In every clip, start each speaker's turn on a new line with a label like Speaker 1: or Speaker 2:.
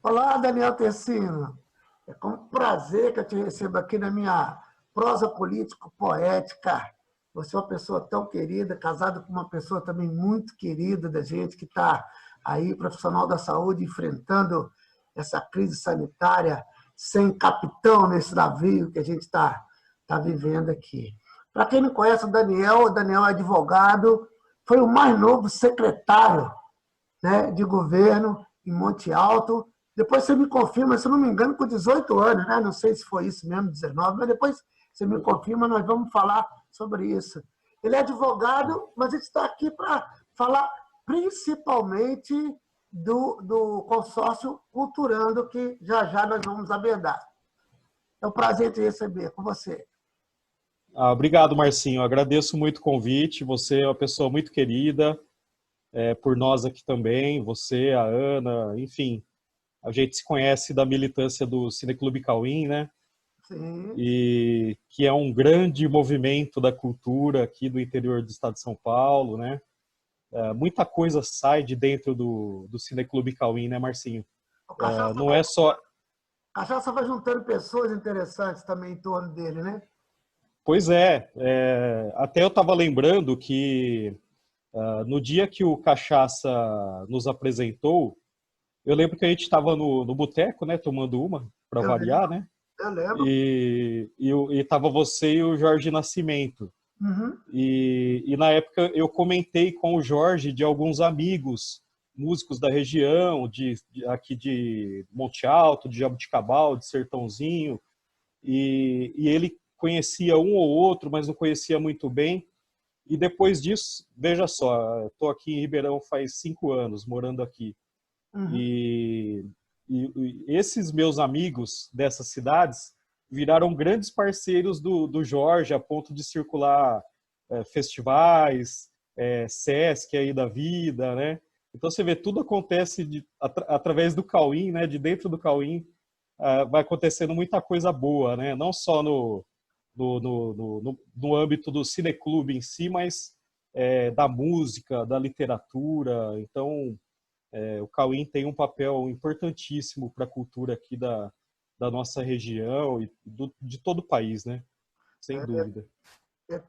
Speaker 1: Olá, Daniel Tessino. É com prazer que eu te recebo aqui na minha prosa político-poética. Você é uma pessoa tão querida, casado com uma pessoa também muito querida da gente, que está aí, profissional da saúde, enfrentando essa crise sanitária sem capitão nesse navio que a gente está vivendo aqui. Para quem não conhece o Daniel é advogado, foi o mais novo secretário, né, de governo em Monte Alto. Depois você me confirma, se eu não me engano, com 18 anos, né? Não sei se foi isso mesmo, 19, mas depois você me confirma, nós vamos falar sobre isso. Ele é advogado, mas a gente está aqui para falar principalmente do consórcio Culturando, que já já nós vamos abordar. É um prazer te receber com você.
Speaker 2: Obrigado, Marcinho. Eu agradeço muito o convite. Você é uma pessoa muito querida, por nós aqui também, você, a Ana, enfim. A gente se conhece da militância do Cineclube Cauim, né?
Speaker 1: Sim.
Speaker 2: E que é um grande movimento da cultura aqui do interior do estado de São Paulo, né? Muita coisa sai de dentro do Cineclube Cauim, né, Marcinho?
Speaker 1: O Cachaça
Speaker 2: Não
Speaker 1: vai,
Speaker 2: é só...
Speaker 1: Cachaça vai juntando pessoas interessantes também em torno dele, né?
Speaker 2: Pois é, até eu estava lembrando que no dia que o Cachaça nos apresentou, eu lembro que a gente estava no boteco, né, tomando uma, para
Speaker 1: Eu
Speaker 2: variar,
Speaker 1: lembro,
Speaker 2: né?
Speaker 1: eu lembro.
Speaker 2: E tava você e o Jorge Nascimento.
Speaker 1: Uhum.
Speaker 2: E na época eu comentei com o Jorge de alguns amigos, músicos da região, aqui de Monte Alto, de Jabuticabal, de Sertãozinho, e ele conhecia um ou outro, mas não conhecia muito bem. E depois disso, veja só, estou aqui em Ribeirão faz 5 anos, morando aqui.
Speaker 1: Uhum.
Speaker 2: E, e esses meus amigos dessas cidades viraram grandes parceiros do Jorge, a ponto de circular festivais, Sesc aí da vida, né? Então você vê, tudo acontece através do Cauim, né? De dentro do Cauim vai acontecendo muita coisa boa, né? Não só no âmbito do cineclube em si, mas da música, da literatura. Então, o Cauim tem um papel importantíssimo para a cultura aqui da nossa região e de todo o país, né? Sem dúvida.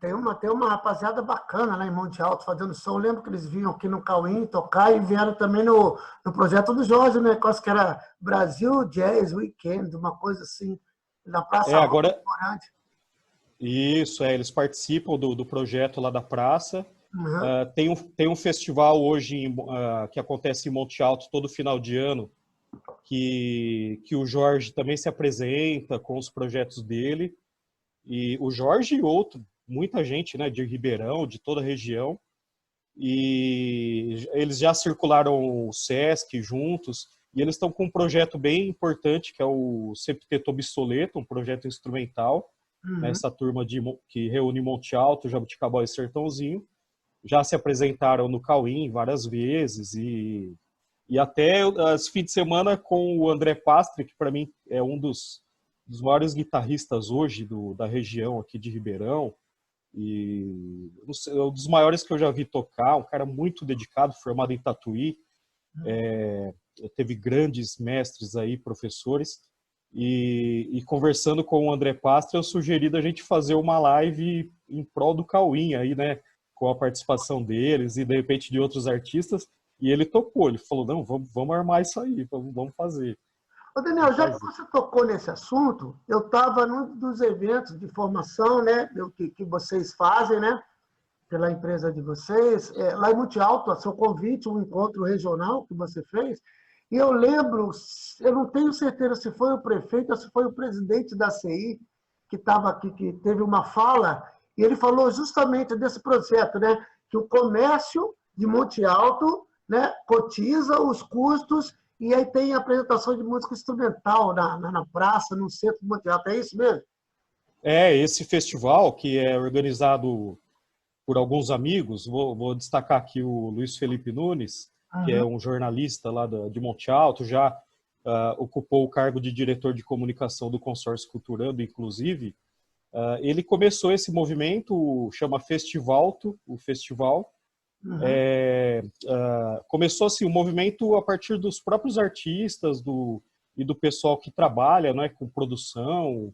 Speaker 1: Tem uma rapaziada bacana lá em Monte Alto fazendo som. Eu lembro que eles vinham aqui no Cauim tocar e vieram também no projeto do Jorge, né? Quase que era Brasil Jazz Weekend, uma coisa assim, na Praça Rosa
Speaker 2: Agora,
Speaker 1: do Morante.
Speaker 2: isso, eles participam do projeto lá da praça.
Speaker 1: Uhum.
Speaker 2: Tem um festival hoje que acontece em Monte Alto todo final de ano, que o Jorge também se apresenta com os projetos dele. E o Jorge e muita gente, né, de Ribeirão, de toda a região. E eles já circularam o Sesc juntos, e eles estão com um projeto bem importante, que é o Septeto Obsoleto, um projeto instrumental, né,
Speaker 1: Uhum.
Speaker 2: essa turma que reúne Monte Alto, Jabuticabal e Sertãozinho. Já se apresentaram no Cauim várias vezes, e até os fins de semana com o André Pastre, que para mim é um dos maiores guitarristas hoje da região aqui de Ribeirão, e é um dos maiores que eu já vi tocar, um cara muito dedicado, formado em Tatuí, teve grandes mestres aí, professores, e conversando com o André Pastre, eu sugeri da gente fazer uma live em prol do Cauim aí, né, com a participação deles e de repente de outros artistas, e ele topou, ele falou, não, vamos armar isso aí, vamos fazer.
Speaker 1: Ô, Daniel,
Speaker 2: Vamos
Speaker 1: já que
Speaker 2: fazer.
Speaker 1: você tocou nesse assunto, eu estava num dos eventos de formação, né, que vocês fazem, né, pela empresa de vocês, lá em Monte Alto, a seu convite, um encontro regional que você fez, e eu lembro, eu não tenho certeza se foi o prefeito ou se foi o presidente da CI que estava aqui, que teve uma fala, e ele falou justamente desse projeto, né, que o comércio de Monte Alto, né, cotiza os custos e aí tem a apresentação de música instrumental na praça, no centro de Monte Alto. É isso mesmo?
Speaker 2: Esse festival que é organizado por alguns amigos, vou destacar aqui o Luiz Felipe Nunes, que é
Speaker 1: Uhum.
Speaker 2: um jornalista lá de Monte Alto, já ocupou o cargo de diretor de comunicação do Consórcio Culturando, inclusive. Ele começou esse movimento, chama Festivalto, o festival,
Speaker 1: Uhum.
Speaker 2: Começou assim, o movimento a partir dos próprios artistas e do pessoal que trabalha, né, com produção,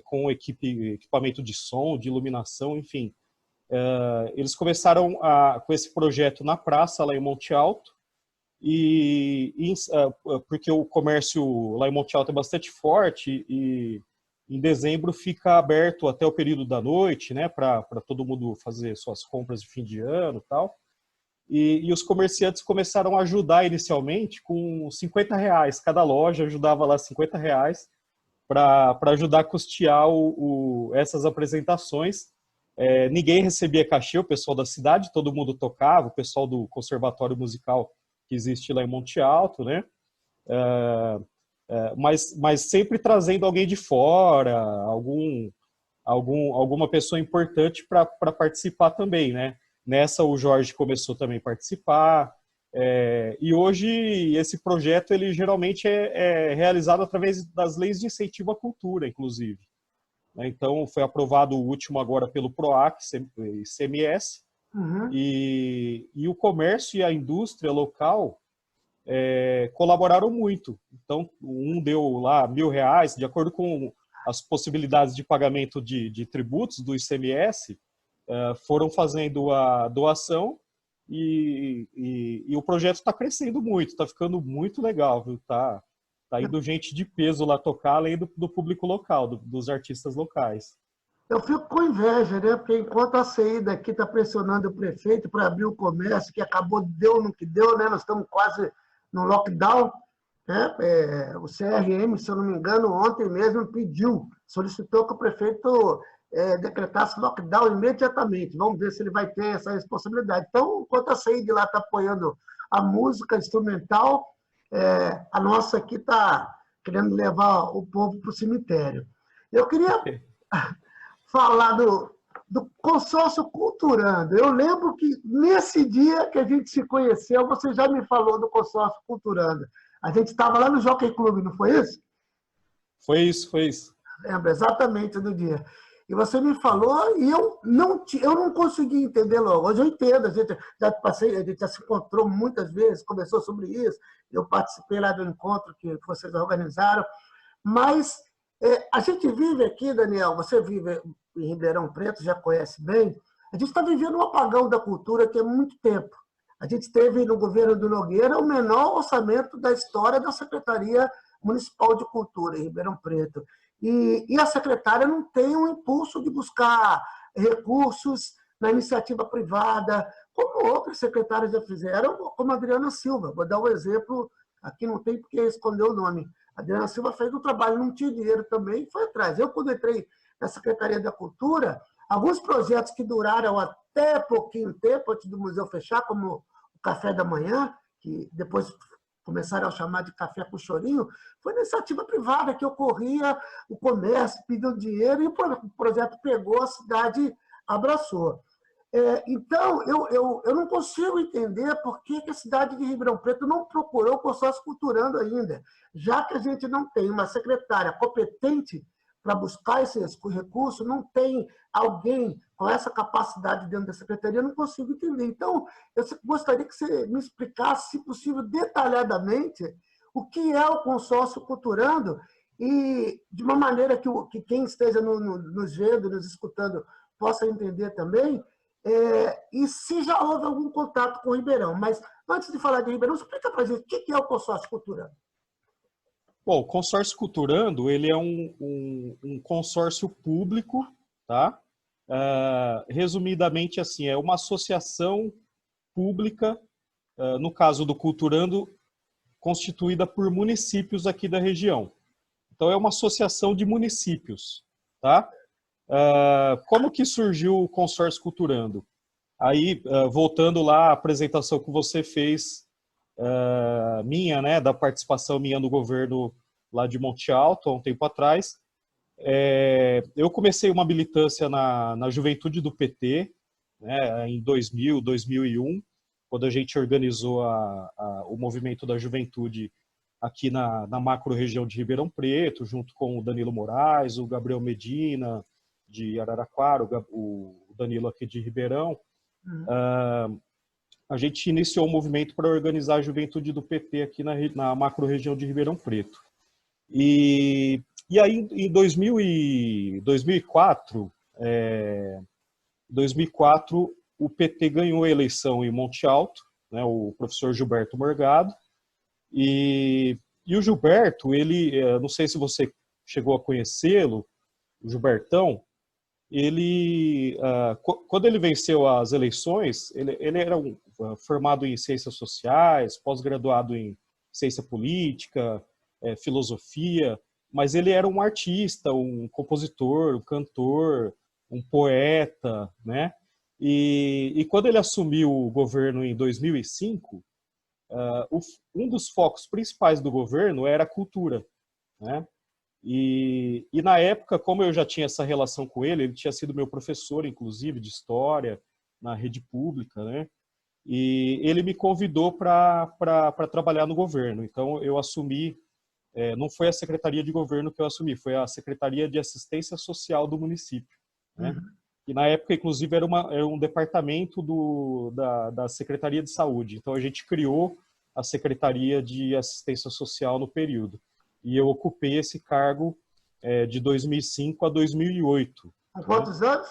Speaker 2: com equipamento de som, de iluminação, enfim. Eles começaram com esse projeto na praça, lá em Monte Alto, porque o comércio lá em Monte Alto é bastante forte e em dezembro fica aberto até o período da noite, né, para todo mundo fazer suas compras de fim de ano e tal. E os comerciantes começaram a ajudar inicialmente com R$ 50. Cada loja ajudava lá R$ 50 para ajudar a custear essas apresentações. Ninguém recebia cachê, o pessoal da cidade, todo mundo tocava, o pessoal do conservatório musical que existe lá em Monte Alto, né? Mas sempre trazendo alguém de fora, alguma pessoa importante para participar também, né? Nessa o Jorge começou também a participar, e hoje esse projeto ele geralmente é realizado através das leis de incentivo à cultura, inclusive. Então foi aprovado o último agora pelo PROAC, ICMS,
Speaker 1: Uhum.
Speaker 2: e o comércio e a indústria local colaboraram muito. Então, um deu lá R$ 1.000, de acordo com as possibilidades de pagamento de tributos do ICMS, foram fazendo a doação e o projeto está crescendo muito, está ficando muito legal, viu? Tá indo gente de peso lá tocar, além do público local, dos artistas locais.
Speaker 1: Eu fico com inveja, né? Porque enquanto a CI daqui está pressionando o prefeito para abrir o comércio, que acabou, deu no que deu, né? Nós estamos quase no lockdown, né? O CRM, se eu não me engano, ontem mesmo pediu, solicitou que o prefeito decretasse lockdown imediatamente. Vamos ver se ele vai ter essa responsabilidade. Então, enquanto a CI de lá está apoiando a música instrumental, a nossa aqui está querendo levar o povo para o cemitério. Eu queria falar do consórcio Culturando. Eu lembro que nesse dia que a gente se conheceu, você já me falou do consórcio Culturando. A gente estava lá no Jockey Club, não foi isso?
Speaker 2: Foi isso, foi isso.
Speaker 1: Lembro exatamente do dia. E você me falou e eu não consegui entender logo. Hoje eu entendo, a gente já se encontrou muitas vezes, conversou sobre isso, eu participei lá do encontro que vocês organizaram, mas a gente vive aqui, Daniel, você vive em Ribeirão Preto, já conhece bem, a gente está vivendo um apagão da cultura que é muito tempo. A gente teve no governo do Nogueira o menor orçamento da história da Secretaria Municipal de Cultura em Ribeirão Preto. E a secretária não tem um impulso de buscar recursos na iniciativa privada, como outras secretárias já fizeram, como a Adriana Silva. Vou dar um exemplo, aqui não tem porque esconder o nome. A Adriana Silva fez um trabalho, não tinha dinheiro também, e foi atrás. Eu, quando entrei na Secretaria da Cultura, alguns projetos que duraram até pouquinho tempo, antes do museu fechar, como o Café da Manhã, que depois começaram a chamar de café com chorinho, foi iniciativa privada que ocorria, o comércio pediu dinheiro e o projeto pegou, a cidade abraçou. Então, eu não consigo entender por que a cidade de Ribeirão Preto não procurou o consórcio Culturando ainda, já que a gente não tem uma secretária competente para buscar esse recurso, não tem alguém com essa capacidade dentro da secretaria, eu não consigo entender. Então, eu gostaria que você me explicasse, se possível, detalhadamente, o que é o consórcio Culturando e de uma maneira que quem esteja nos vendo, nos escutando, possa entender também, e se já houve algum contato com o Ribeirão. Mas, antes de falar de Ribeirão, explica para a gente o que é o consórcio Culturando.
Speaker 2: Bom, o consórcio Culturando, ele é um consórcio público, tá? Resumidamente, assim, é uma associação pública, no caso do Culturando, constituída por municípios aqui da região. Então, é uma associação de municípios, tá? Como que surgiu o consórcio Culturando? Aí, voltando lá à apresentação que você fez, minha, né, da participação minha no governo lá de Monte Alto, há um tempo atrás, eu comecei uma militância na juventude do PT, né, em 2000, 2001, quando a gente organizou o movimento da juventude aqui na macro-região de Ribeirão Preto, junto com o Danilo Moraes, o Gabriel Medina, de Araraquara, o Danilo aqui de Ribeirão. a gente iniciou um movimento para organizar a juventude do PT aqui na macro-região de Ribeirão Preto. E aí, em 2004, 2004, o PT ganhou a eleição em Monte Alto, né, o professor Gilberto Morgado, e o Gilberto, ele, não sei se você chegou a conhecê-lo, o Gilbertão, ele, quando ele venceu as eleições, ele era formado em ciências sociais, pós-graduado em ciência política, filosofia, mas ele era um artista, um compositor, um cantor, um poeta, né? E quando ele assumiu o governo em 2005, um dos focos principais do governo era a cultura, né? E na época, como eu já tinha essa relação com ele tinha sido meu professor, inclusive, de história na rede pública, né? E ele me convidou para trabalhar no governo. Então, eu assumi, não foi a Secretaria de Governo que eu assumi, foi a Secretaria de Assistência Social do município, né? E na época, inclusive, era um departamento da Secretaria de Saúde. Então, a gente criou a Secretaria de Assistência Social no período. E eu ocupei esse cargo de 2005 a 2008.
Speaker 1: Com quantos anos?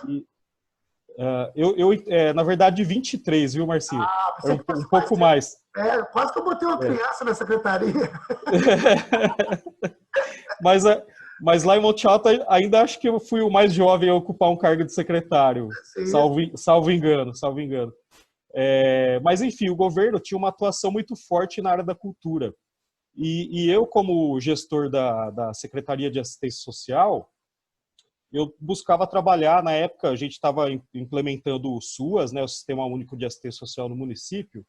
Speaker 2: Na verdade, 23, viu, Marcinho?
Speaker 1: Você que
Speaker 2: Um pouco mais.
Speaker 1: Quase que eu botei uma criança na secretaria.
Speaker 2: Mas lá em Monte Alto, ainda acho que eu fui o mais jovem a ocupar um cargo de secretário, salvo engano. Mas, enfim, o governo tinha uma atuação muito forte na área da cultura. E eu, como gestor da Secretaria de Assistência Social, eu buscava trabalhar, na época a gente estava implementando o SUAS, né, o Sistema Único de Assistência Social no município,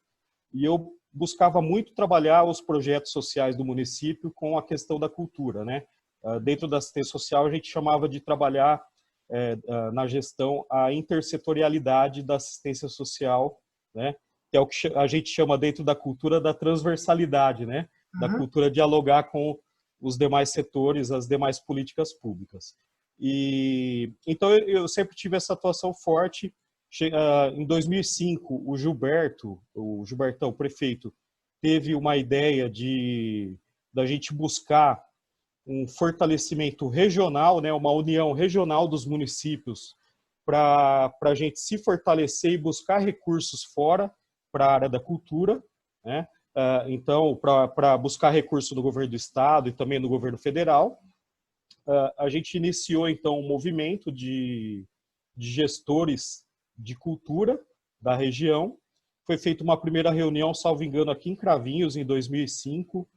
Speaker 2: e eu buscava muito trabalhar os projetos sociais do município com a questão da cultura, né? Dentro da assistência social a gente chamava de trabalhar na gestão a intersetorialidade da assistência social, né? Que é o que a gente chama dentro da cultura da transversalidade, né? Da cultura dialogar com os demais setores, as demais políticas públicas. Então eu sempre tive essa atuação forte. Em 2005, o Gilbertão, o prefeito, teve uma ideia da gente buscar um fortalecimento regional, né, uma união regional dos municípios para a gente se fortalecer e buscar recursos fora para a área da cultura, né? Então, para buscar recurso no governo do estado e também no governo federal, a gente iniciou, então, um movimento de gestores de cultura da região. Foi feita uma primeira reunião, salvo engano, aqui em Cravinhos, em 2005.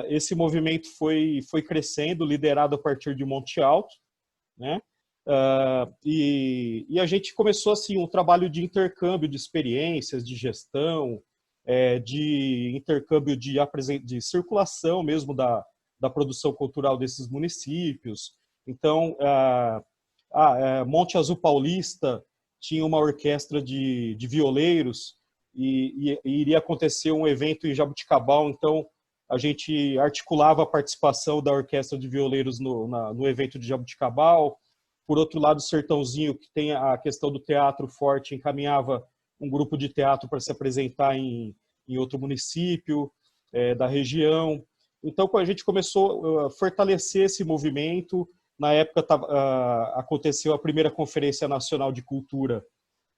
Speaker 2: Esse movimento foi crescendo, liderado a partir de Monte Alto, né? E a gente começou, assim, um trabalho de intercâmbio de experiências, de gestão, de intercâmbio de circulação mesmo da produção cultural desses municípios. Então, Monte Azul Paulista tinha uma orquestra de violeiros e iria acontecer um evento em Jabuticabal, então a gente articulava a participação da orquestra de violeiros no evento de Jabuticabal. Por outro lado, o Sertãozinho, que tem a questão do teatro forte, encaminhava um grupo de teatro para se apresentar em outro município da região. Então, a gente começou a fortalecer esse movimento. Na época, aconteceu a primeira Conferência Nacional de Cultura.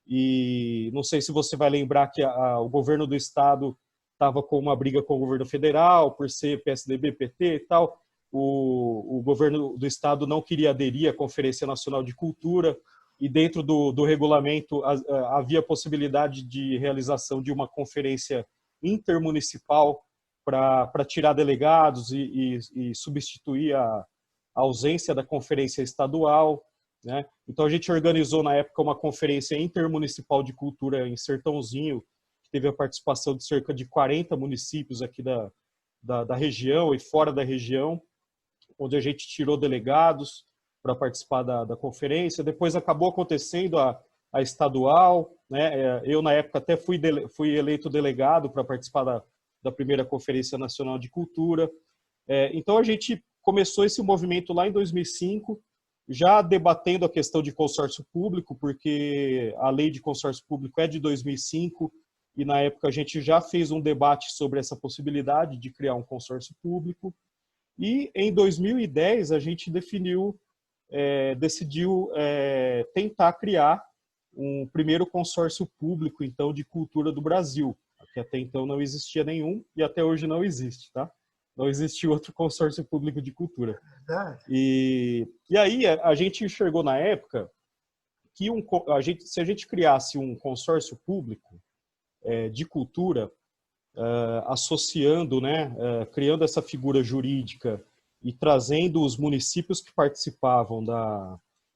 Speaker 2: E não sei se você vai lembrar que o governo do estado estava com uma briga com o governo federal, por ser PSDB, PT e tal. O governo do estado não queria aderir à Conferência Nacional de Cultura, e dentro do regulamento havia a possibilidade de realização de uma conferência intermunicipal para tirar delegados e substituir a ausência da conferência estadual, né? Então a gente organizou na época uma conferência intermunicipal de cultura em Sertãozinho, que teve a participação de cerca de 40 municípios aqui da região e fora da região, onde a gente tirou delegados para participar da conferência. Depois acabou acontecendo a estadual, né? Eu, na época, até fui eleito delegado para participar da primeira Conferência Nacional de Cultura. Então, a gente começou esse movimento lá em 2005, já debatendo a questão de consórcio público, porque a lei de consórcio público é de 2005, e na época a gente já fez um debate sobre essa possibilidade de criar um consórcio público, e em 2010 a gente decidiu tentar criar um primeiro consórcio público, então, de cultura do Brasil, que até então não existia nenhum e até hoje não existe, tá? Não existe outro consórcio público de cultura. E aí a gente enxergou na época que se a gente criasse um consórcio público de cultura, associando, né, criando essa figura jurídica e trazendo os municípios que participavam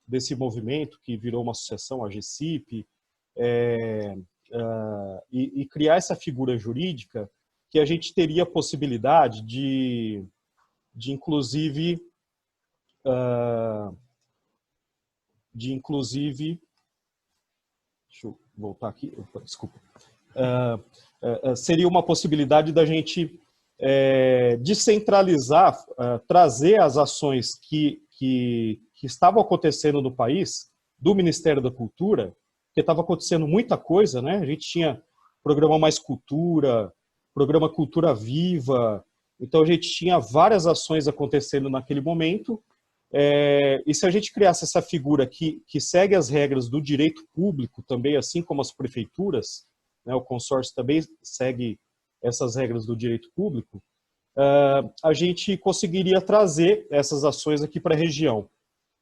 Speaker 2: desse movimento, que virou uma associação, a GCIP, e criar essa figura jurídica, que a gente teria a possibilidade de inclusive, deixa eu voltar aqui, desculpa, seria uma possibilidade da gente descentralizar, trazer as ações que estavam acontecendo no país, do Ministério da Cultura, porque estava acontecendo muita coisa, né? A gente tinha programa Mais Cultura, programa Cultura Viva, então a gente tinha várias ações acontecendo naquele momento, e se a gente criasse essa figura que segue as regras do direito público também, assim como as prefeituras, né, o consórcio também segue essas regras do direito público, a gente conseguiria trazer essas ações aqui para a região.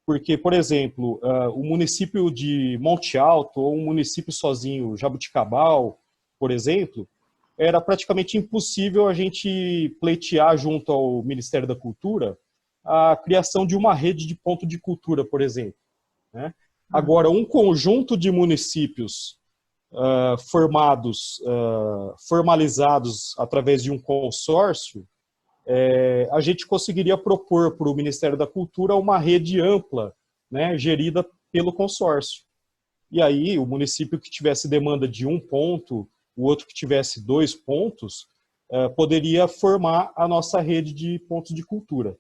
Speaker 2: Porque, por exemplo, o município de Monte Alto, ou um município sozinho, Jabuticabal, por exemplo, era praticamente impossível a gente pleitear junto ao Ministério da Cultura a criação de uma rede de ponto de cultura, por exemplo, né? Agora, um conjunto de municípios formalizados através de um consórcio, a gente conseguiria propor para o Ministério da Cultura uma rede ampla, né, gerida pelo consórcio. E aí, o município que tivesse demanda de 1 ponto, o outro que tivesse 2 pontos, poderia formar a nossa rede de pontos de cultura.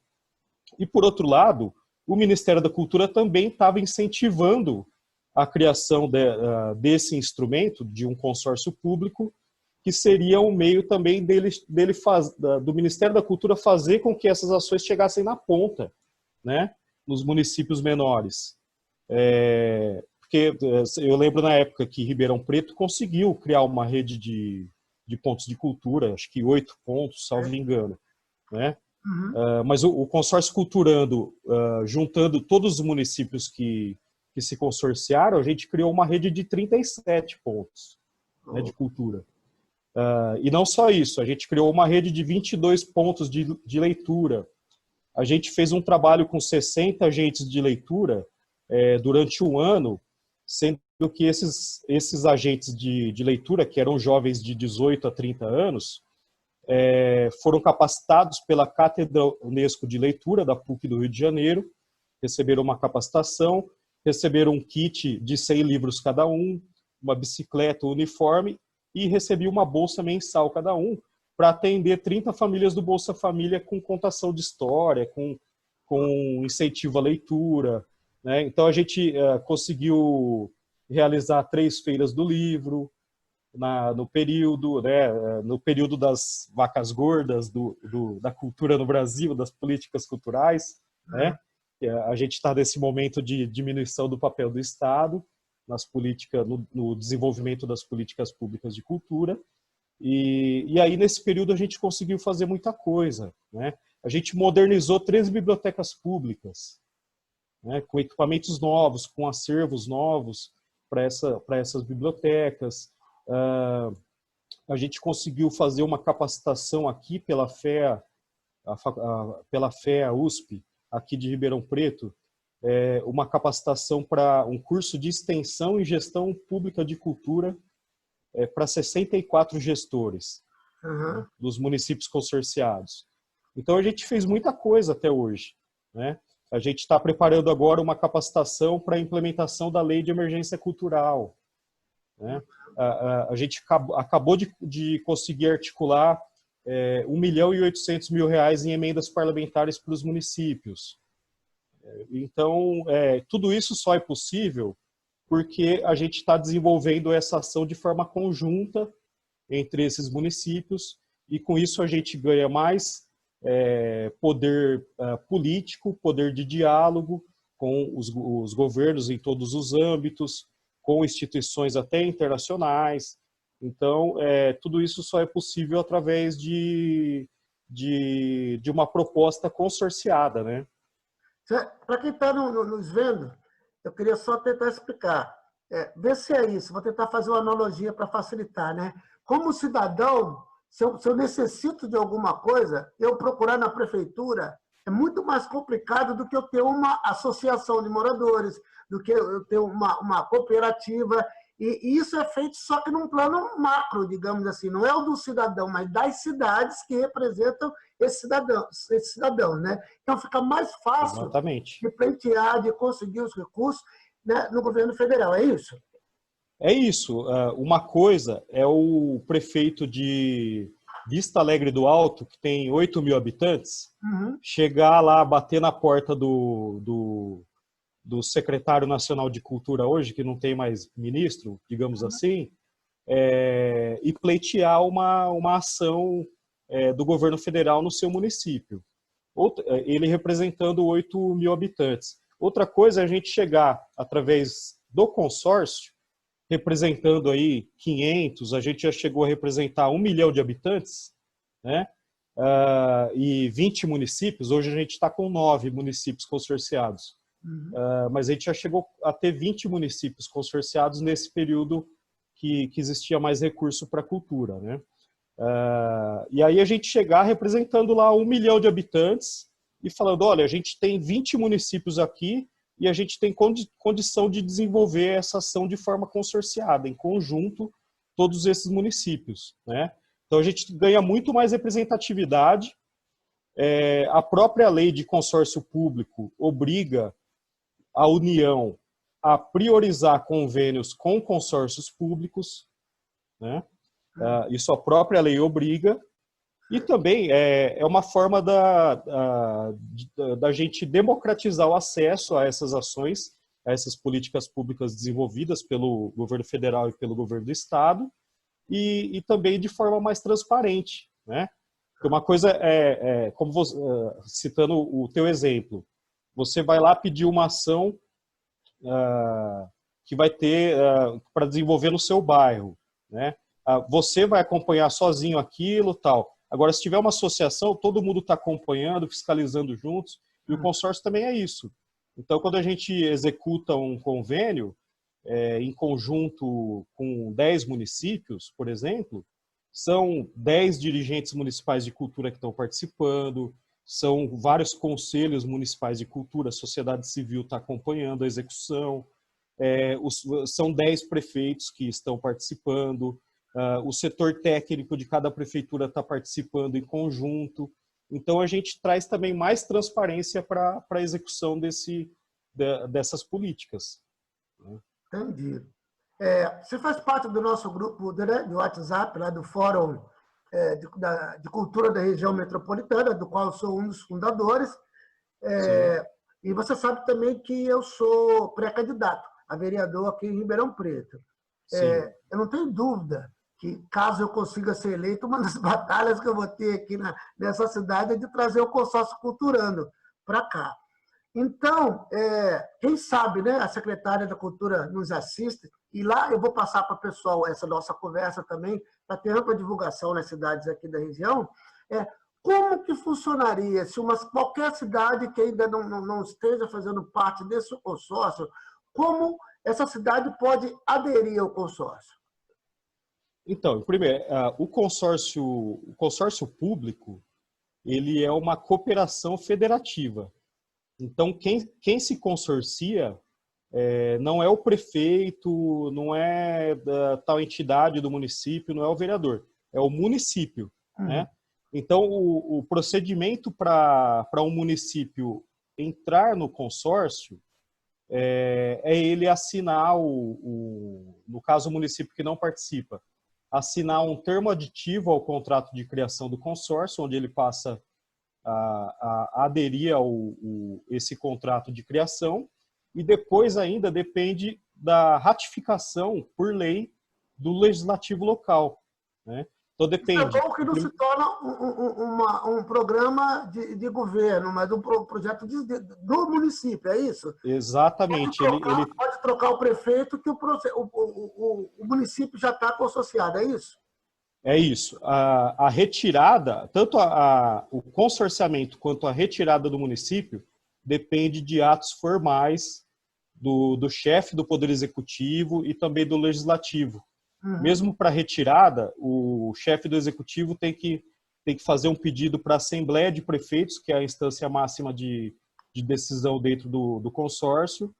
Speaker 2: E, por outro lado, o Ministério da Cultura também estava incentivando a criação desse instrumento, de um consórcio público, que seria um meio também do Ministério da Cultura fazer com que essas ações chegassem na ponta, né, nos municípios menores. Porque eu lembro na época que Ribeirão Preto conseguiu criar uma rede de pontos de cultura, acho que 8 pontos, salvo engano, né? Mas o consórcio Culturando, juntando todos os municípios que se consorciaram, a gente criou uma rede de 37 pontos, né, de cultura. E não só isso, a gente criou uma rede de 22 pontos de leitura. A gente fez um trabalho com 60 agentes de leitura durante um ano, sendo que esses agentes de leitura, que eram jovens de 18 a 30 anos, foram capacitados pela Cátedra Unesco de Leitura da PUC do Rio de Janeiro, receberam uma capacitação, receberam um kit de 100 livros cada um, uma bicicleta, um uniforme, e recebiam uma bolsa mensal cada um, para atender 30 famílias do Bolsa Família com contação de história, com incentivo à leitura, né? Então a gente conseguiu realizar 3 feiras do livro, no período, né, no período das vacas gordas da cultura no Brasil, das políticas culturais, né? A gente está nesse momento de diminuição do papel do Estado nas políticas, no desenvolvimento das políticas públicas de cultura, e aí nesse período a gente conseguiu fazer muita coisa, né? A gente modernizou 3 bibliotecas públicas, né, com equipamentos novos, com acervos novos para essas bibliotecas. A gente conseguiu fazer uma capacitação aqui pela FEA, pela FEA USP, aqui de Ribeirão Preto, uma capacitação para um curso de extensão em gestão pública de cultura para 64 gestores dos municípios consorciados. Então a gente fez muita coisa até hoje, né? A gente está preparando agora uma capacitação para a implementação da Lei de Emergência Cultural, né? A gente acabou de conseguir articular R$ 1.800.000 em emendas parlamentares para os municípios. Então, tudo isso só é possível porque a gente está desenvolvendo essa ação de forma conjunta entre esses municípios, e com isso a gente ganha mais poder político, poder de diálogo com os governos em todos os âmbitos, com instituições até internacionais. Então, tudo isso só é possível através de uma proposta consorciada, né?
Speaker 1: Para quem está nos vendo, eu queria só tentar explicar. Vê se é isso, vou tentar fazer uma analogia para facilitar, né? Como cidadão, se eu necessito de alguma coisa, eu procurar na prefeitura é muito mais complicado do que eu ter uma associação de moradores, do que eu ter uma cooperativa. E isso é feito só que num plano macro, digamos assim, não é o do cidadão, mas das cidades que representam esses cidadãos, né? Então fica mais fácil
Speaker 2: Exatamente.
Speaker 1: de pleitear, de conseguir os recursos, né, no governo federal, é isso?
Speaker 2: É isso. Uma coisa é o prefeito de Vista Alegre do Alto, que tem 8.000 habitantes, chegar lá, bater na porta do secretário nacional de cultura hoje, que não tem mais ministro, digamos assim, e pleitear uma ação do governo federal no seu município. Ele representando 8.000 habitantes. Outra coisa é a gente chegar através do consórcio, representando aí 500, a gente já chegou a representar 1 milhão de habitantes, né? E 20 municípios, hoje a gente está com 9 municípios consorciados. Mas a gente já chegou a ter 20 municípios consorciados nesse período que existia mais recurso para a cultura, né? E aí a gente chegar representando lá 1 milhão de habitantes e falando, olha, a gente tem 20 municípios aqui e a gente tem condição de desenvolver essa ação de forma consorciada, em conjunto, todos esses municípios, né? Então a gente ganha muito mais representatividade. A própria lei de consórcio público obriga a União a priorizar convênios com consórcios públicos, né? Isso a própria lei obriga, e também é uma forma da gente democratizar o acesso a essas ações, a essas políticas públicas desenvolvidas pelo governo federal e pelo governo do estado, e também de forma mais transparente, né? Porque uma coisa como você, citando o teu exemplo, você vai lá pedir uma ação que vai ter para desenvolver no seu bairro, né? Você vai acompanhar sozinho aquilo, tal. Agora, se tiver uma associação, todo mundo está acompanhando, fiscalizando juntos, e o consórcio também é isso. Então, quando a gente executa um convênio em conjunto com 10 municípios, por exemplo, são 10 dirigentes municipais de cultura que estão participando, são vários conselhos municipais de cultura, a sociedade civil está acompanhando a execução, são 10 prefeitos que estão participando, o setor técnico de cada prefeitura está participando em conjunto. Então, a gente traz também mais transparência para a execução dessas políticas.
Speaker 1: Entendi. Você faz parte do nosso grupo do WhatsApp, lá do Fórum de Cultura da Região Metropolitana, do qual eu sou um dos fundadores. E você sabe também que eu sou pré-candidato a vereador aqui em Ribeirão Preto. Eu não tenho dúvida que, caso eu consiga ser eleito, uma das batalhas que eu vou ter aqui nessa cidade é de trazer o consórcio culturando para cá. Então, quem sabe, né, a secretária da Cultura nos assiste, e lá eu vou passar para o pessoal essa nossa conversa também, para ter ampla divulgação nas cidades aqui da região. Como que funcionaria se qualquer cidade que ainda não esteja fazendo parte desse consórcio, como essa cidade pode aderir ao consórcio?
Speaker 2: Então, primeiro, o consórcio público, ele é uma cooperação federativa. Então, quem se consorcia não é o prefeito, não é da tal entidade do município, não é o vereador, é o município, né? Então, o procedimento para um município entrar no consórcio é ele assinar, no caso, o município que não participa, assinar um termo aditivo ao contrato de criação do consórcio, onde ele passa a aderir a esse contrato de criação, e depois ainda depende da ratificação por lei do legislativo local. né? Então
Speaker 1: Isso é
Speaker 2: depende.
Speaker 1: bom que não se torna um programa de governo, mas um projeto do município, é isso?
Speaker 2: Exatamente.
Speaker 1: Pode trocar o prefeito que o município já está consorciado, é isso?
Speaker 2: É isso. A retirada, tanto o consorciamento quanto a retirada do município depende de atos formais do chefe do Poder Executivo e também do Legislativo.
Speaker 1: Uhum.
Speaker 2: Mesmo para retirada, o chefe do Executivo tem que fazer um pedido para a Assembleia de Prefeitos, que é a instância máxima de decisão dentro do consórcio.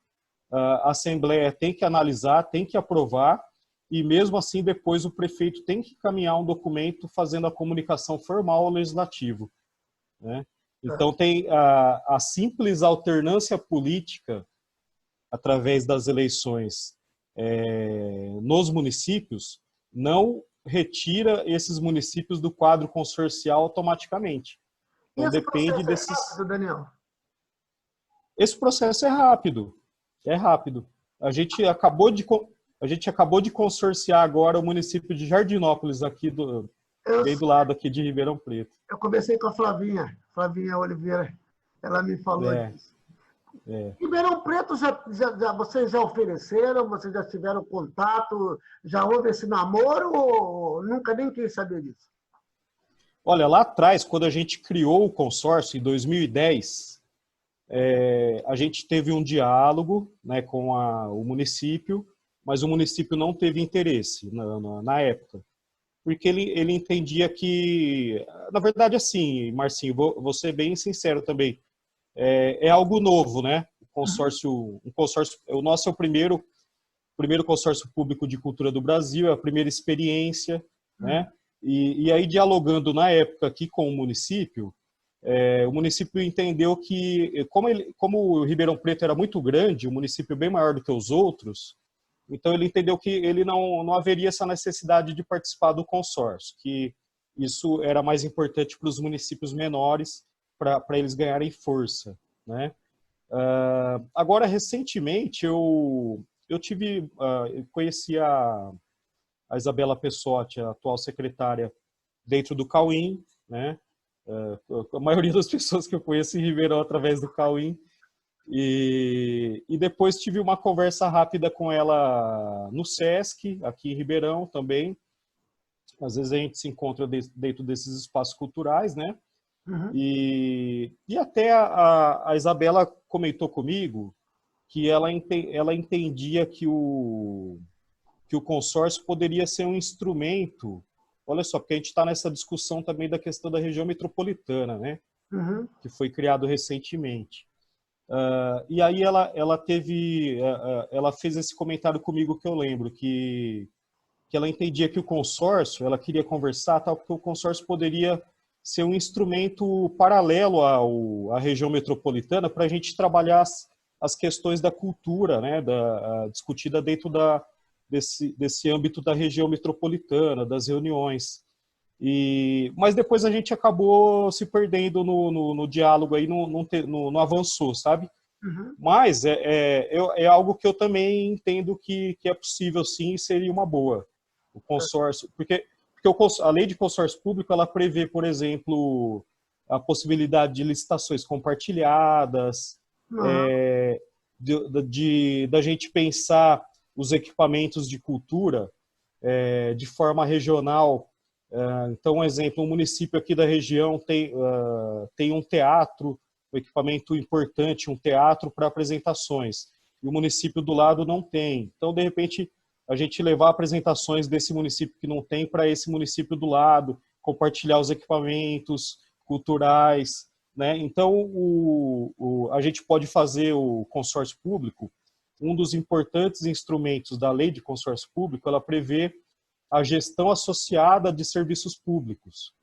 Speaker 2: A Assembleia tem que analisar, tem que aprovar, e mesmo assim depois o prefeito tem que encaminhar um documento fazendo a comunicação formal ao Legislativo, né? Então tem a simples alternância política através das eleições nos municípios não retira esses municípios do quadro consorcial automaticamente. Então depende desses...
Speaker 1: É rápido, Daniel?
Speaker 2: Esse processo é rápido. É rápido. A gente acabou de consorciar agora o município de Jardinópolis, bem do lado aqui de Ribeirão Preto.
Speaker 1: Eu conversei com a Flavinha Oliveira, ela me falou disso. Ribeirão Preto, vocês já ofereceram, vocês já tiveram contato, já houve esse namoro ou nunca nem quis saber disso?
Speaker 2: Olha, lá atrás, quando a gente criou o consórcio, em 2010, a gente teve um diálogo, né, com o município, mas o município não teve interesse na época, porque ele entendia que, na verdade, assim, Marcinho, vou ser bem sincero também, é algo novo, né? O nosso é o primeiro consórcio público de cultura do Brasil, é a primeira experiência, né? E aí, dialogando na época aqui com o município entendeu que, como o Ribeirão Preto era muito grande, um município bem maior do que os outros, então ele entendeu que ele não haveria essa necessidade de participar do consórcio, que isso era mais importante para os municípios menores, para eles ganharem força, né? Agora, recentemente, eu conheci a Isabela Pessotti, a atual secretária, dentro do Cauim, né? A maioria das pessoas que eu conheço em Ribeirão através do Cauim, e depois tive uma conversa rápida com ela no SESC, aqui em Ribeirão também. Às vezes a gente se encontra dentro desses espaços culturais, né?
Speaker 1: Uhum.
Speaker 2: E até a Isabela comentou comigo que ela entendia que o consórcio poderia ser um instrumento. Olha só, porque a gente está nessa discussão também da questão da região metropolitana, né?
Speaker 1: Uhum.
Speaker 2: Que foi criado recentemente. E aí ela fez esse comentário comigo que eu lembro, que ela entendia que o consórcio, ela queria conversar, tal, porque o consórcio poderia ser um instrumento paralelo à região metropolitana para a gente trabalhar as questões da cultura, né, discutida dentro desse âmbito da região metropolitana, das reuniões. Mas depois a gente acabou se perdendo no diálogo, aí não avançou, sabe?
Speaker 1: Uhum.
Speaker 2: Mas é algo que eu também entendo que é possível, sim, e seria uma boa. O consórcio, porque a lei de consórcio público, ela prevê, por exemplo, a possibilidade de licitações compartilhadas, da gente pensar os equipamentos de cultura de forma regional. Então, um exemplo, um município aqui da região tem um teatro, um equipamento importante, um teatro para apresentações, e o município do lado não tem. Então, de repente, a gente levar apresentações desse município que não tem para esse município do lado, compartilhar os equipamentos culturais, né? Então, a gente pode fazer o consórcio público, um dos importantes instrumentos da lei de consórcio público, ela prevê a gestão associada de serviços públicos.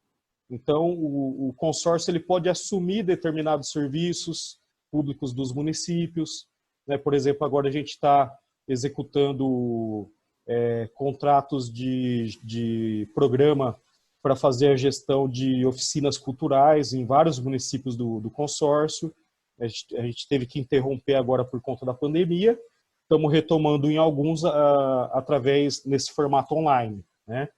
Speaker 2: Então, o consórcio ele pode assumir determinados serviços públicos dos municípios, né? Por exemplo, agora a gente está executando contratos de programa para fazer a gestão de oficinas culturais em vários municípios do consórcio. A gente teve que interromper agora por conta da pandemia. Estamos retomando em alguns através nesse formato online, né?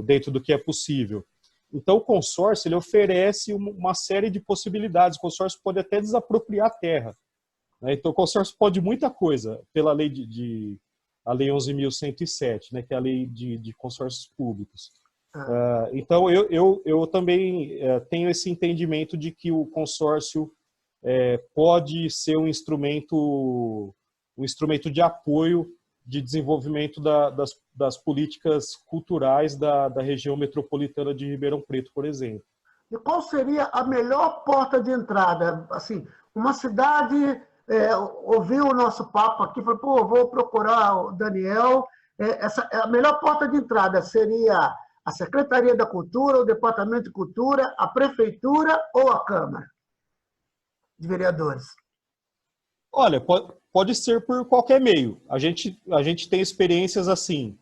Speaker 2: dentro do que é possível. Então, o consórcio ele oferece uma série de possibilidades. O consórcio pode até desapropriar a terra, né? Então, o consórcio pode muita coisa, pela lei a lei 11.107, né, que é a lei de consórcios públicos. Então, eu também tenho esse entendimento de que o consórcio pode ser um instrumento de apoio de desenvolvimento das políticas culturais da região metropolitana de Ribeirão Preto, por exemplo.
Speaker 1: E qual seria a melhor porta de entrada? Assim, uma cidade ouviu o nosso papo aqui, falou, pô, vou procurar o Daniel. A melhor porta de entrada seria a Secretaria da Cultura, o Departamento de Cultura, a Prefeitura ou a Câmara de Vereadores?
Speaker 2: Olha, pode ser por qualquer meio. A gente tem experiências assim,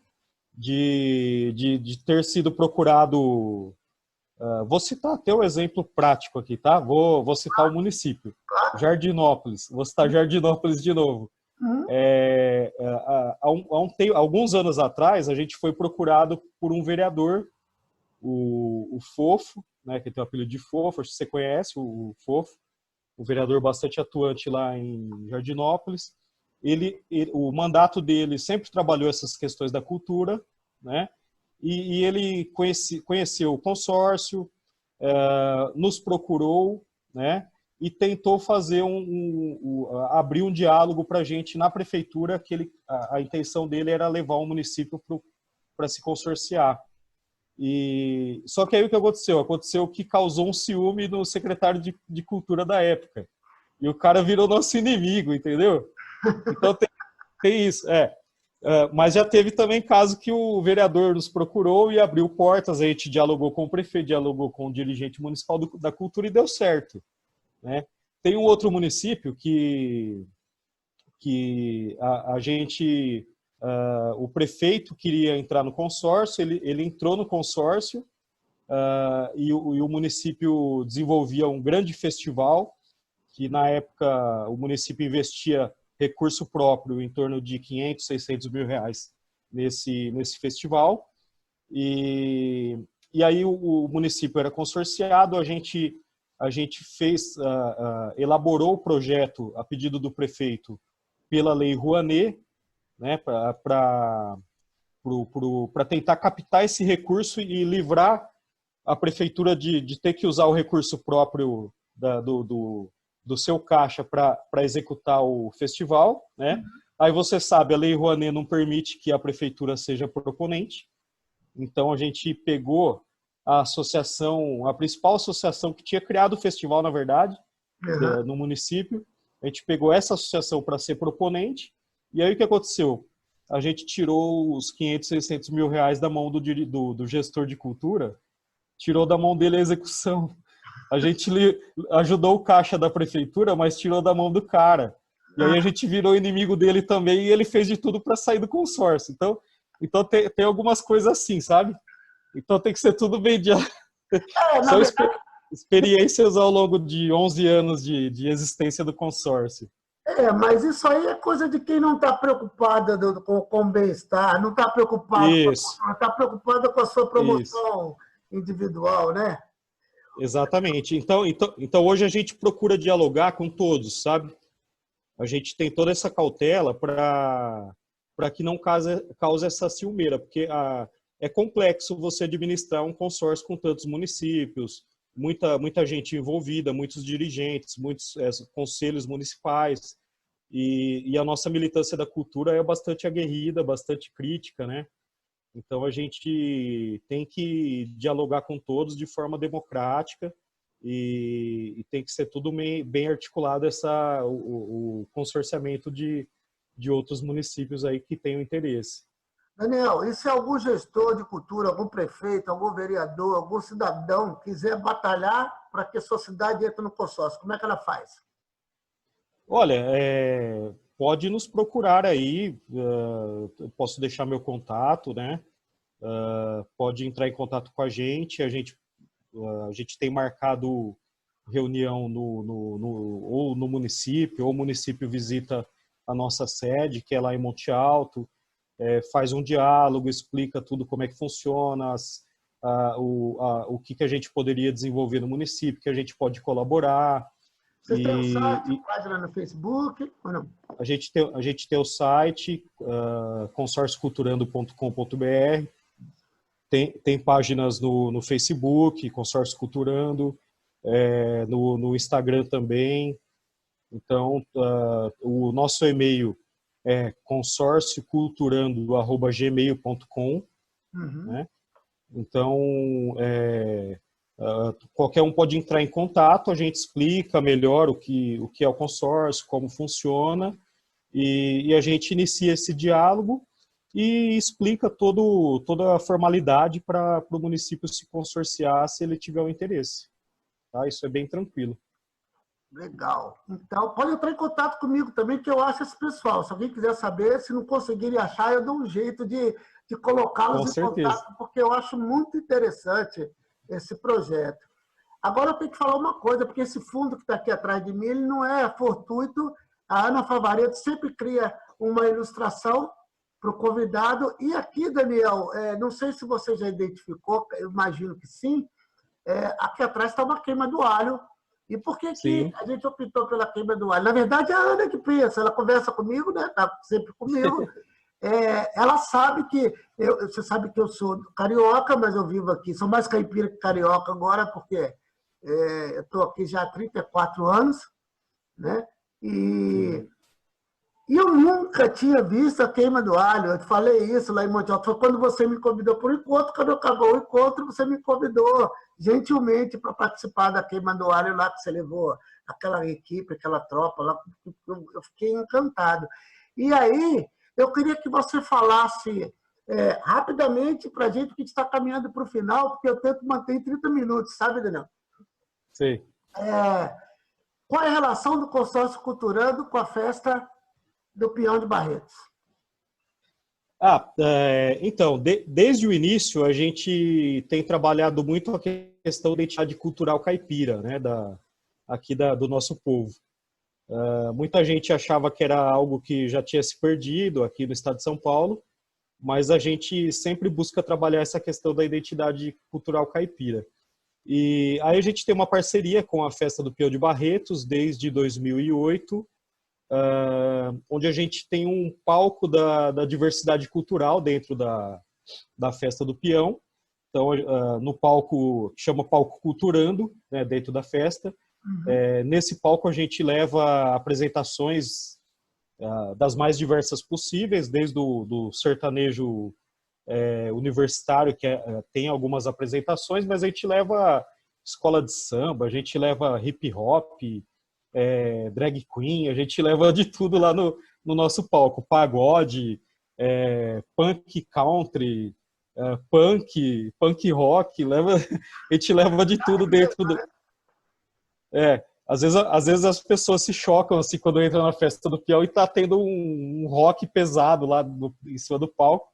Speaker 2: de ter sido procurado. Vou citar até um exemplo prático aqui, tá? Vou citar o município, Jardinópolis. Vou citar Jardinópolis de novo. Alguns anos atrás, a gente foi procurado por um vereador, o Fofo, né, que tem o apelido de Fofo, acho que você conhece o Fofo, um vereador bastante atuante lá em Jardinópolis. O mandato dele sempre trabalhou essas questões da cultura, né? E ele conheceu o consórcio, nos procurou, né? E tentou fazer abrir um diálogo para a gente na prefeitura, que a intenção dele era levar o município para se consorciar. Só que aí o que aconteceu? Aconteceu que causou um ciúme no secretário de Cultura da época. E o cara virou nosso inimigo, entendeu? Então tem isso. Mas já teve também caso que o vereador nos procurou e abriu portas, a gente dialogou com o prefeito, dialogou com o dirigente municipal da cultura e deu certo, né? Tem um outro município que a gente... o prefeito queria entrar no consórcio, ele entrou no consórcio, e o município desenvolvia um grande festival, que na época o município investia recurso próprio em torno de 500, 600 mil reais nesse festival. E aí o município era consorciado, a gente elaborou o projeto a pedido do prefeito pela Lei Rouanet, né, para tentar captar esse recurso e livrar a prefeitura de ter que usar o recurso próprio do seu caixa para executar o festival, né? Aí você sabe, a Lei Rouanet não permite que a prefeitura seja proponente, então a gente pegou a principal associação que tinha criado o festival, na verdade, no município, a gente pegou essa associação para ser proponente, e aí o que aconteceu? A gente tirou os 500, 600 mil reais da mão do gestor de cultura, tirou da mão dele a execução. A gente ajudou o caixa da prefeitura, mas tirou da mão do cara. E aí a gente virou inimigo dele também e ele fez de tudo para sair do consórcio. Então tem algumas coisas assim, sabe? Então tem que ser tudo bem de... São experiências ao longo de 11 anos de existência do consórcio.
Speaker 1: Mas isso aí é coisa de quem não está preocupado com o bem-estar, não está preocupado, está preocupado com a sua promoção individual, né?
Speaker 2: Exatamente. Então hoje a gente procura dialogar com todos, sabe? A gente tem toda essa cautela para que não cause essa ciumeira, porque é complexo você administrar um consórcio com tantos municípios, muita gente envolvida, muitos dirigentes, muitos conselhos municipais, e a nossa militância da cultura é bastante aguerrida, bastante crítica, né? Então a gente tem que dialogar com todos de forma democrática e tem que ser tudo bem articulado o consorciamento de outros municípios aí que tenham interesse.
Speaker 1: Daniel, e se algum gestor de cultura, algum prefeito, algum vereador, algum cidadão quiser batalhar para que a sua cidade entre no consórcio, como é que ela faz?
Speaker 2: Olha, pode nos procurar aí, posso deixar meu contato, né? Pode entrar em contato com a gente tem marcado reunião ou no município, ou o município visita a nossa sede, que é lá em Monte Alto. faz um diálogo, explica tudo como é que funciona, o que a gente poderia desenvolver no município, que a gente pode colaborar.
Speaker 1: Vocês têm um site, página no Facebook ou não?
Speaker 2: A gente tem o site, consórcioculturando.com.br, tem páginas no Facebook, Consórcio Culturando, no Instagram também. Então, o nosso e-mail é consórcioculturando@gmail.com, né? Então, qualquer um pode entrar em contato, a gente explica melhor o que é o consórcio, como funciona, e a gente inicia esse diálogo e explica toda a formalidade para o município se consorciar se ele tiver o interesse. Tá? Isso é bem tranquilo.
Speaker 1: Legal. Então, pode entrar em contato comigo também, que eu acho esse pessoal. Se alguém quiser saber, se não conseguirem achar, eu dou um jeito de colocá-los em contato, porque eu acho muito interessante esse projeto. Agora eu tenho que falar uma coisa, porque esse fundo que está aqui atrás de mim, ele não é fortuito. A Ana Favaretto sempre cria uma ilustração para o convidado. E aqui, Daniel, não sei se você já identificou, eu imagino que sim, aqui atrás está uma queima do alho. E por que a gente optou pela queima do alho? Na verdade, é a Ana que pensa, ela conversa comigo, né? Está sempre comigo. Ela sabe que... você sabe que eu sou carioca, mas eu vivo aqui. Sou mais caipira que carioca agora, porque eu estou aqui já há 34 anos, né? E eu nunca tinha visto a queima do alho. Eu falei isso lá em Monte Alto. Foi quando você me convidou para o encontro. Quando acabou o encontro, você me convidou gentilmente para participar da queima do alho lá, que você levou aquela equipe, aquela tropa lá. Eu fiquei encantado. E aí, eu queria que você falasse rapidamente para a gente, que está caminhando para o final, porque eu tento manter em 30 minutos, sabe, Daniel?
Speaker 2: Sim.
Speaker 1: Qual é a relação do Consórcio Culturando com a festa do Peão de Barretos?
Speaker 2: Então, desde o início, a gente tem trabalhado muito a questão da identidade cultural caipira, né, do nosso povo. Muita gente achava que era algo que já tinha se perdido aqui no estado de São Paulo, mas a gente sempre busca trabalhar essa questão da identidade cultural caipira. E aí a gente tem uma parceria com a Festa do Peão de Barretos desde 2008, onde a gente tem um palco da diversidade cultural dentro da Festa do Peão. Então, no palco, chama Palco Culturando, né, dentro da festa. Nesse palco a gente leva apresentações das mais diversas possíveis, desde do sertanejo universitário, que tem algumas apresentações, mas a gente leva escola de samba, a gente leva hip hop, drag queen, a gente leva de tudo lá no nosso palco, pagode, punk country, punk rock, a gente leva de tudo dentro do... Às vezes as pessoas se chocam assim, quando entram na Festa do Peão e tá tendo um rock pesado lá em cima do palco,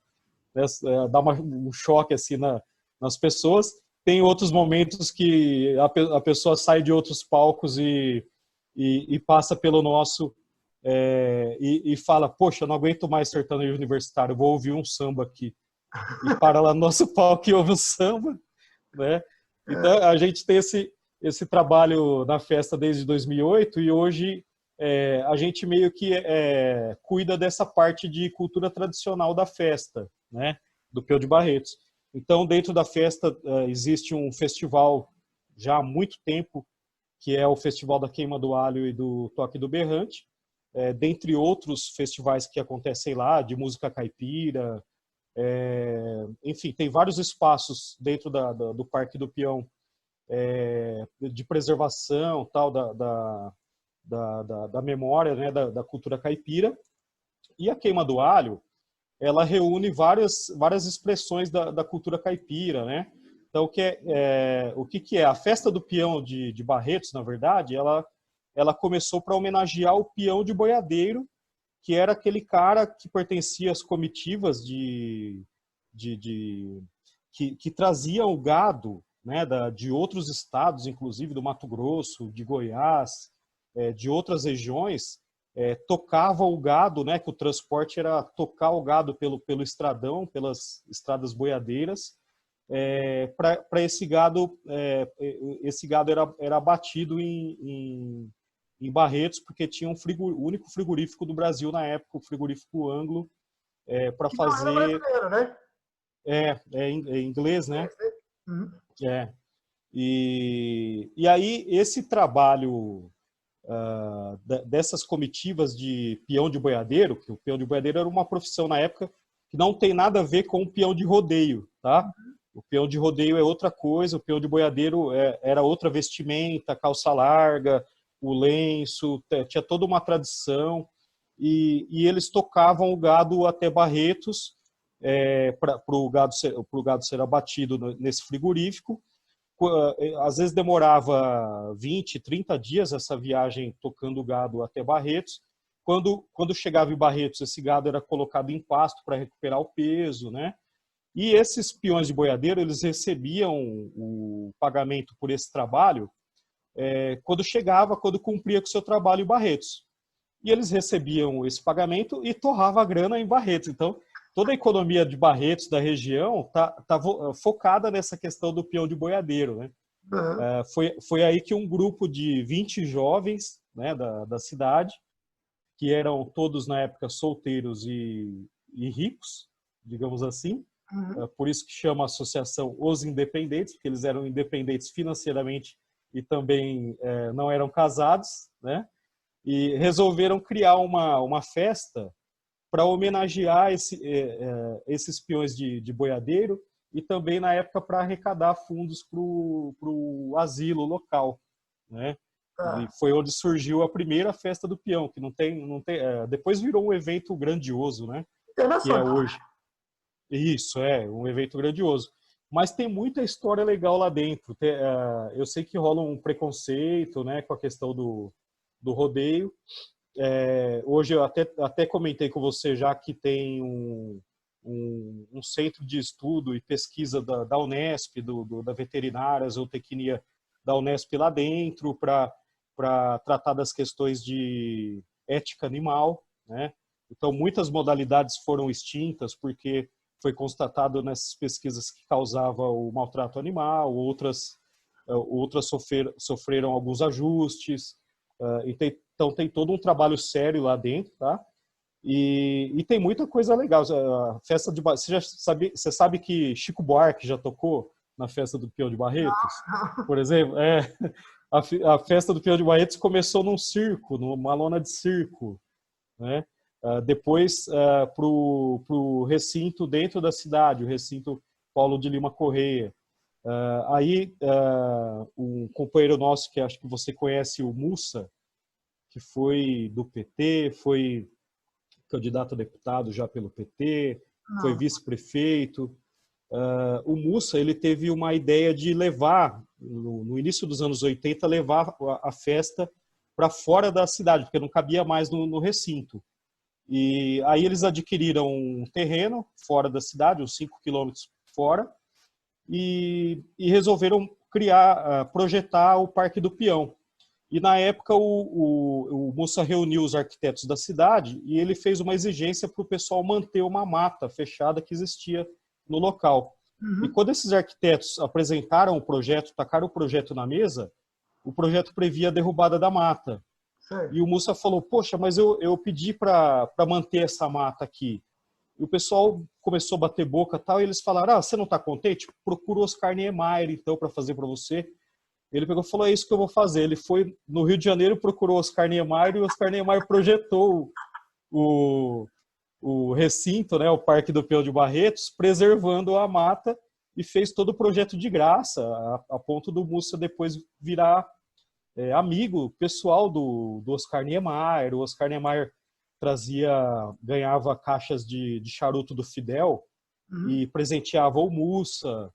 Speaker 2: né? Dá um choque assim nas pessoas. Tem outros momentos que a pessoa sai de outros palcos e passa pelo nosso e fala, poxa, eu não aguento mais sertanejo universitário, vou ouvir um samba aqui. E para lá no nosso palco e ouve um samba, né? Então a gente tem esse trabalho na festa desde 2008 e hoje a gente meio que cuida dessa parte de cultura tradicional da festa, né, do Peão de Barretos. Então, dentro da festa existe um festival já há muito tempo, que é o Festival da Queima do Alho e do Toque do Berrante, dentre outros festivais que acontecem lá, de música caipira, enfim, tem vários espaços dentro do Parque do Peão de preservação tal da memória, né, da cultura caipira. E a queima do alho, ela reúne várias expressões da cultura caipira, né? Então, o que é? A festa do peão de Barretos, na verdade, ela começou para homenagear o peão de boiadeiro, que era aquele cara que pertencia às comitivas que traziam o gado, né, de outros estados, inclusive do Mato Grosso, de Goiás, de outras regiões, tocava o gado, né, que o transporte era tocar o gado pelo estradão, pelas estradas boiadeiras, para esse gado era abatido em Barretos, porque tinha o único frigorífico do Brasil na época, o frigorífico Anglo, para
Speaker 1: Que não era
Speaker 2: fazer...
Speaker 1: brasileiro, né?
Speaker 2: É inglês, né?
Speaker 1: Uhum.
Speaker 2: E aí esse trabalho dessas comitivas de peão de boiadeiro, que o peão de boiadeiro era uma profissão na época que não tem nada a ver com o peão de rodeio, tá? O peão de rodeio é outra coisa, o peão de boiadeiro era outra vestimenta, calça larga, o lenço, tinha toda uma tradição, e eles tocavam o gado até Barretos, para o gado ser abatido nesse frigorífico. Às vezes demorava 20, 30 dias essa viagem tocando o gado até Barretos. Quando chegava em Barretos, esse gado era colocado em pasto para recuperar o peso, né? E esses peões de boiadeiro, eles recebiam o pagamento por esse trabalho quando cumpria com o seu trabalho em Barretos. E eles recebiam esse pagamento e torrava a grana em Barretos. Então, toda a economia de Barretos, da região, tá focada nessa questão do peão de boiadeiro, né?
Speaker 1: Uhum.
Speaker 2: Foi aí que um grupo de 20 jovens, né, da cidade, que eram todos na época solteiros e ricos, digamos assim, por isso que chama a associação Os Independentes, porque eles eram independentes financeiramente e também não eram casados, né? E resolveram criar uma festa para homenagear esses peões de boiadeiro e também, na época, para arrecadar fundos para o asilo local, né? E foi onde surgiu a primeira festa do peão, que não tem depois virou um evento grandioso, né? Que é
Speaker 1: Internacional.
Speaker 2: hoje. Isso, um evento grandioso. Mas tem muita história legal lá dentro. Eu sei que rola um preconceito, né, com a questão do rodeio. Hoje eu até comentei com você já que tem um centro de estudo e pesquisa da Unesp, da veterinária, zootecnia da Unesp lá dentro, para tratar das questões de ética animal, né? Então, muitas modalidades foram extintas porque foi constatado nessas pesquisas que causava o maltrato animal, outras sofreram alguns ajustes. Então, tem todo um trabalho sério lá dentro, tá? E tem muita coisa legal. A festa de você sabe que Chico Buarque já tocou na festa do Peão de Barretos? Por exemplo, a festa do Peão de Barretos começou num circo, numa lona de circo, né? Depois, para o recinto dentro da cidade, o recinto Paulo de Lima Correia. Aí, um companheiro nosso, que acho que você conhece, o Mussa, que foi do PT, foi candidato a deputado já pelo PT, foi
Speaker 1: Não.
Speaker 2: vice-prefeito. O Mussa, ele teve uma ideia de levar, no início dos anos 80, levar a festa para fora da cidade, porque não cabia mais no recinto. E aí eles adquiriram um terreno fora da cidade, uns 5 quilômetros fora, e resolveram projetar o Parque do Peão. E na época o Mussa reuniu os arquitetos da cidade e ele fez uma exigência para o pessoal manter uma mata fechada que existia no local. E quando esses arquitetos apresentaram o projeto, tacaram o projeto na mesa, o projeto previa a derrubada da mata.
Speaker 1: Sei.
Speaker 2: E o Mussa falou, poxa, mas eu pedi para manter essa mata aqui. E o pessoal começou a bater boca e tal, e eles falaram, você não está contente? Procura o Oscar Niemeyer, então, para fazer para você. Ele pegou e falou, é isso que eu vou fazer. Ele foi no Rio de Janeiro, procurou o Oscar Niemeyer, e o Oscar Niemeyer projetou o recinto, né, o Parque do Peão de Barretos, preservando a mata, e fez todo o projeto de graça, a ponto do Mussa depois virar amigo pessoal do Oscar Niemeyer. O Oscar Niemeyer ganhava caixas de charuto do Fidel e presenteava o Mussa,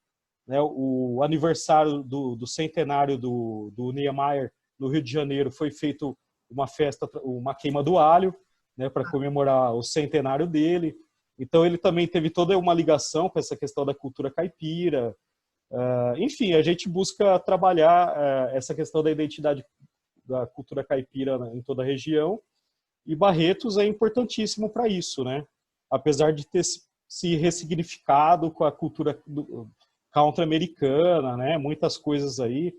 Speaker 2: né? O aniversário do centenário do Niemeyer no Rio de Janeiro foi feito uma festa, uma queima do alho, né, para comemorar o centenário dele. Então ele também teve toda uma ligação com essa questão da cultura caipira. Enfim, a gente busca trabalhar essa questão da identidade da cultura caipira em toda a região E Barretos é importantíssimo para isso, né? Apesar de ter se ressignificado com a cultura country americana, né? Muitas coisas aí,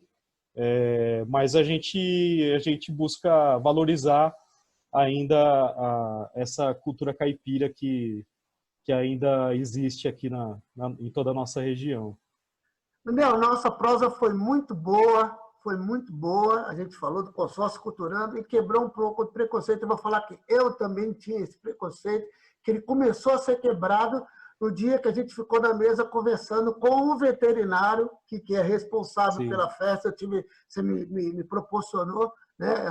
Speaker 2: mas a gente busca valorizar ainda essa cultura caipira que ainda existe aqui em toda a nossa região.
Speaker 1: Daniel, nossa prosa foi muito boa, foi muito boa. A gente falou do consórcio culturando e quebrou um pouco o preconceito. Eu vou falar que eu também tinha esse preconceito, que ele começou a ser quebrado no dia que a gente ficou na mesa conversando com o veterinário, que é responsável
Speaker 2: Sim.
Speaker 1: pela festa. Você me proporcionou, né,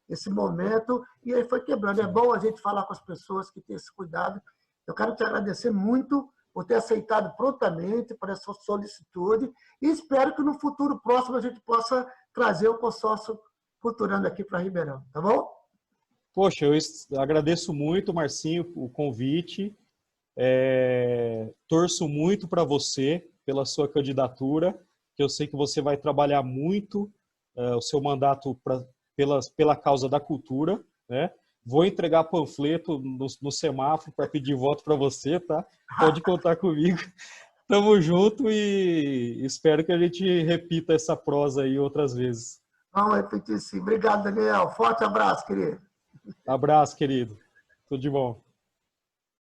Speaker 1: esse momento, e aí foi quebrando. É bom a gente falar com as pessoas que têm esse cuidado. Eu quero te agradecer muito por ter aceitado prontamente para essa solicitude e espero que no futuro próximo a gente possa trazer o consórcio culturando aqui para Ribeirão, tá bom?
Speaker 2: Poxa, eu agradeço muito, Marcinho, o convite. Torço muito para você, pela sua candidatura, que eu sei que você vai trabalhar muito o seu mandato pela causa da cultura, né? Vou entregar panfleto no semáforo para pedir voto para você, tá? Pode contar comigo. Tamo junto e espero que a gente repita essa prosa aí outras vezes.
Speaker 1: Vamos repetir sim. Obrigado, Daniel. Forte abraço, querido.
Speaker 2: Abraço, querido. Tudo de bom.